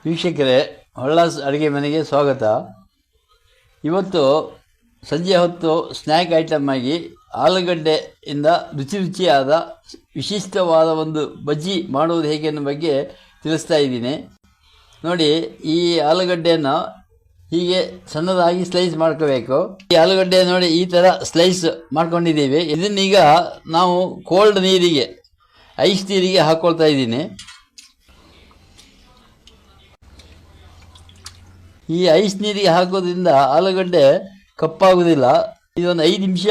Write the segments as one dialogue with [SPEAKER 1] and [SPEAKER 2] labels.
[SPEAKER 1] ವೀಕ್ಷಕರೇ, ಹೊಳ್ಳಾಸ್ ಅಡುಗೆ ಮನೆಗೆ ಸ್ವಾಗತ. ಇವತ್ತು ಸಂಜೆ ಹೊತ್ತು ಸ್ನ್ಯಾಕ್ ಐಟಮ್ ಆಗಿ ಆಲೂಗಡ್ಡೆಯಿಂದ ರುಚಿಯಾದ ವಿಶಿಷ್ಟವಾದ ಒಂದು ಬಜ್ಜಿ ಮಾಡುವುದು ಹೇಗೆ ಅನ್ನೋ ಬಗ್ಗೆ ತಿಳಿಸ್ತಾ ಇದ್ದೀನಿ. ನೋಡಿ, ಈ ಆಲೂಗಡ್ಡೆಯನ್ನು ಹೀಗೆ ಸಣ್ಣದಾಗಿ ಸ್ಲೈಸ್ ಮಾಡ್ಕೋಬೇಕು. ಈ ಆಲೂಗಡ್ಡೆ ನೋಡಿ ಈ ಥರ ಸ್ಲೈಸ್ ಮಾಡ್ಕೊಂಡಿದ್ದೀವಿ. ಇದನ್ನೀಗ ನಾವು ಕೋಲ್ಡ್ ನೀರಿಗೆ, ಐಸ್ ನೀರಿಗೆ ಹಾಕ್ಕೊಳ್ತಾ ಇದ್ದೀನಿ. ಈ ಐಸ್ ನೀರಿಗೆ ಹಾಕೋದ್ರಿಂದ ಆಲೂಗಡ್ಡೆ ಕಪ್ಪಾಗೋದಿಲ್ಲ. ಇದೊಂದು 5 ನಿಮಿಷ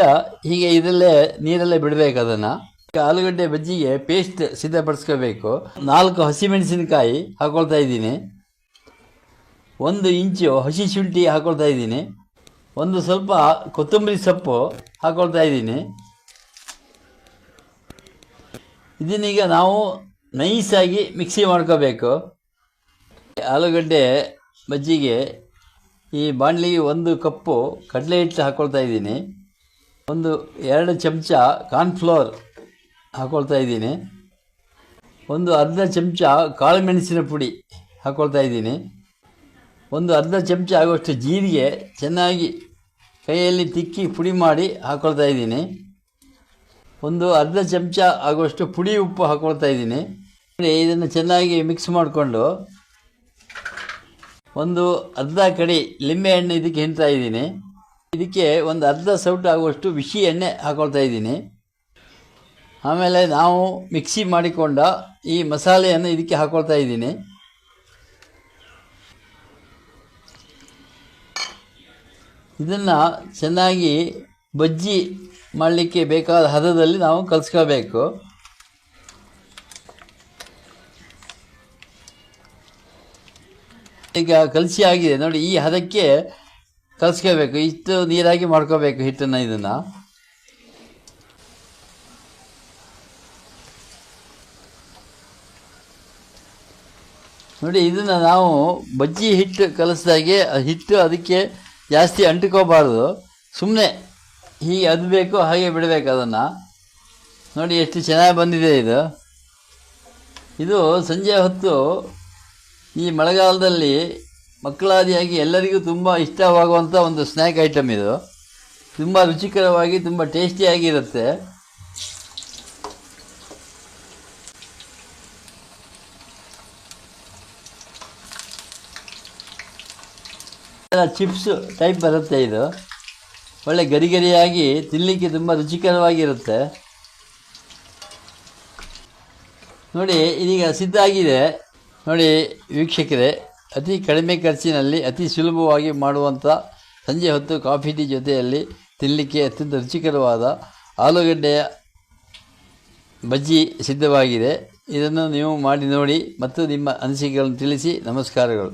[SPEAKER 1] ಹೀಗೆ ಇದರಲ್ಲೇ ನೀರಲ್ಲೇ ಬಿಡಬೇಕು. ಅದನ್ನು ಆಲೂಗಡ್ಡೆ ಬಜ್ಜಿಗೆ ಪೇಸ್ಟ್ ಸಿದ್ಧಪಡಿಸ್ಕೋಬೇಕು. 4 ಹಸಿಮೆಣಸಿನಕಾಯಿ ಹಾಕ್ಕೊಳ್ತಾ ಇದ್ದೀನಿ. 1 ಇಂಚು ಹಸಿ ಶುಂಠಿ ಹಾಕ್ಕೊಳ್ತಾ ಇದ್ದೀನಿ. ಒಂದು ಸ್ವಲ್ಪ ಕೊತ್ತಂಬರಿ ಸೊಪ್ಪು ಹಾಕ್ಕೊಳ್ತಾ ಇದ್ದೀನಿ. ಇದನ್ನೀಗ ನಾವು ನೈಸಾಗಿ ಮಿಕ್ಸಿ ಮಾಡ್ಕೋಬೇಕು. ಆಲೂಗಡ್ಡೆ ಬಜ್ಜಿಗೆ ಈ ಬಾಣಲಿಗೆ 1 ಕಪ್ಪು ಕಡಲೆ ಹಿಟ್ಟು ಹಾಕ್ಕೊಳ್ತಾ ಇದ್ದೀನಿ. 2 ಚಮಚ ಕಾರ್ನ್ಫ್ಲೋರ್ ಹಾಕ್ಕೊಳ್ತಾ ಇದ್ದೀನಿ. ಅರ್ಧ ಚಮಚ ಕಾಳು ಮೆಣಸಿನ ಪುಡಿ ಹಾಕ್ಕೊಳ್ತಾ ಇದ್ದೀನಿ. ಅರ್ಧ ಚಮಚ ಆಗುವಷ್ಟು ಜೀರಿಗೆ ಚೆನ್ನಾಗಿ ಕೈಯಲ್ಲಿ ತಿಕ್ಕಿ ಪುಡಿ ಮಾಡಿ ಹಾಕ್ಕೊಳ್ತಾ ಇದ್ದೀನಿ. ಅರ್ಧ ಚಮಚ ಆಗುವಷ್ಟು ಪುಡಿ ಉಪ್ಪು ಹಾಕ್ಕೊಳ್ತಾ ಇದ್ದೀನಿ. ಇದನ್ನು ಚೆನ್ನಾಗಿ ಮಿಕ್ಸ್ ಮಾಡಿಕೊಂಡು ಅರ್ಧ ಕಡಿ ಲಿಂಬೆ ಹಣ್ಣು ಇದಕ್ಕೆ ಹಿಂಡ್ತಾ ಇದ್ದೀನಿ. ಇದಕ್ಕೆ ಅರ್ಧ ಸೌಟು ಆಗುವಷ್ಟು ಬಿಸಿ ಎಣ್ಣೆ ಹಾಕ್ಕೊಳ್ತಾ ಇದ್ದೀನಿ. ಆಮೇಲೆ ನಾವು ಮಿಕ್ಸಿ ಮಾಡಿಕೊಂಡ ಈ ಮಸಾಲೆಯನ್ನು ಇದಕ್ಕೆ ಹಾಕ್ಕೊಳ್ತಾ ಇದ್ದೀನಿ. ಇದನ್ನು ಚೆನ್ನಾಗಿ ಬಜ್ಜಿ ಮಾಡಲಿಕ್ಕೆ ಬೇಕಾದ ಹದದಲ್ಲಿ ನಾವು ಕಲಿಸ್ಕೋಬೇಕು. ಈಗ ಕಲಸಿ ಆಗಿದೆ ನೋಡಿ, ಈ ಹದಕ್ಕೆ ಕಲಿಸ್ಕೋಬೇಕು. ಇಷ್ಟು ನೀರಾಗಿ ಮಾಡ್ಕೋಬೇಕು ಹಿಟ್ಟನ್ನು. ಇದನ್ನು ನೋಡಿ, ಇದನ್ನು ನಾವು ಬಜ್ಜಿ ಹಿಟ್ಟು ಕಲಿಸಿದಾಗೆ ಹಿಟ್ಟು ಅದಕ್ಕೆ ಜಾಸ್ತಿ ಅಂಟಿಕೋಬಾರ್ದು. ಸುಮ್ಮನೆ ಹೀಗೆ ಅದ್ಬೇಕು, ಹಾಗೆ ಬಿಡಬೇಕು ಅದನ್ನು. ನೋಡಿ ಎಷ್ಟು ಚೆನ್ನಾಗಿ ಬಂದಿದೆ ಇದು ಸಂಜೆ ಹೊತ್ತು ಈ ಮಳೆಗಾಲದಲ್ಲಿ ಮಕ್ಕಳಾದಿಯಾಗಿ ಎಲ್ಲರಿಗೂ ತುಂಬ ಇಷ್ಟವಾಗುವಂಥ ಒಂದು ಸ್ನ್ಯಾಕ್ ಐಟಮ್. ಇದು ತುಂಬ ರುಚಿಕರವಾಗಿ, ತುಂಬ ಟೇಸ್ಟಿಯಾಗಿರುತ್ತೆ. ಚಿಪ್ಸ್ ಟೈಪ್ ಬರುತ್ತೆ. ಇದು ಒಳ್ಳೆ ಗರಿಯಾಗಿ ತಿನ್ನಲಿಕ್ಕೆ ತುಂಬ ರುಚಿಕರವಾಗಿರುತ್ತೆ. ನೋಡಿ, ಇದೀಗ ಸಿದ್ಧ ಆಗಿದೆ. ನೋಡಿ ವೀಕ್ಷಕರೇ, ಅತಿ ಕಡಿಮೆ ಖರ್ಚಿನಲ್ಲಿ ಅತಿ ಸುಲಭವಾಗಿ ಮಾಡುವಂಥ ಸಂಜೆ ಹೊತ್ತು ಕಾಫಿ ಟೀ ಜೊತೆಯಲ್ಲಿ ತಿನ್ನಲಿಕ್ಕೆ ಅತ್ಯಂತ ರುಚಿಕರವಾದ ಆಲೂಗಡ್ಡೆಯ ಬಜ್ಜಿ ಸಿದ್ಧವಾಗಿದೆ. ಇದನ್ನು ನೀವು ಮಾಡಿ ನೋಡಿ ಮತ್ತು ನಿಮ್ಮ ಅನಿಸಿಕೆಗಳನ್ನು ತಿಳಿಸಿ. ನಮಸ್ಕಾರಗಳು.